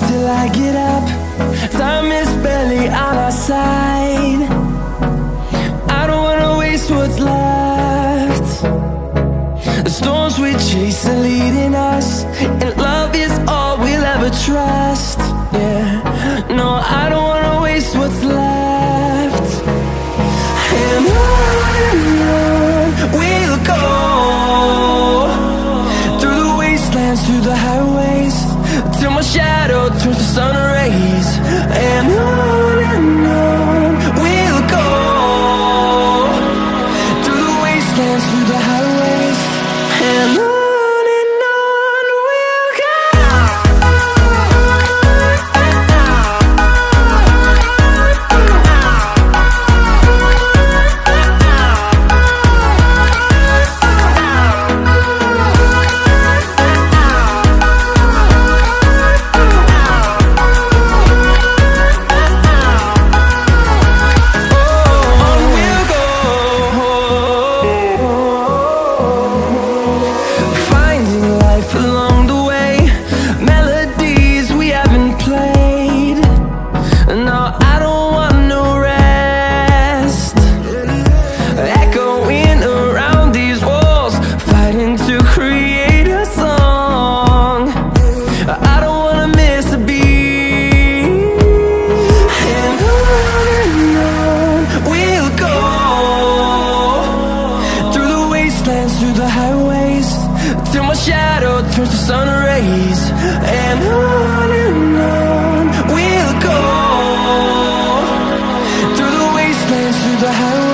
till I get up. Time is barely on our side. I don't wanna waste what's left. The storms we chase are leading us, and love is all we'll ever trust. Yeah, no, I don't wanna waste what's left. And on we'll go, through the wastelands, through the highways, till my shadow turns to sun rays. And on we'll go, through the wastelands, through the highways, and on we'll go. Along the way, melodies we haven't played. No, I don't want no rest. Echoing around these walls, fighting to create a song. I don't wanna miss a beat. And on we'll go, through the wastelands, through the highways, till my shadow turns to sun rays. And on we'll go, through the wastelands, through the highways.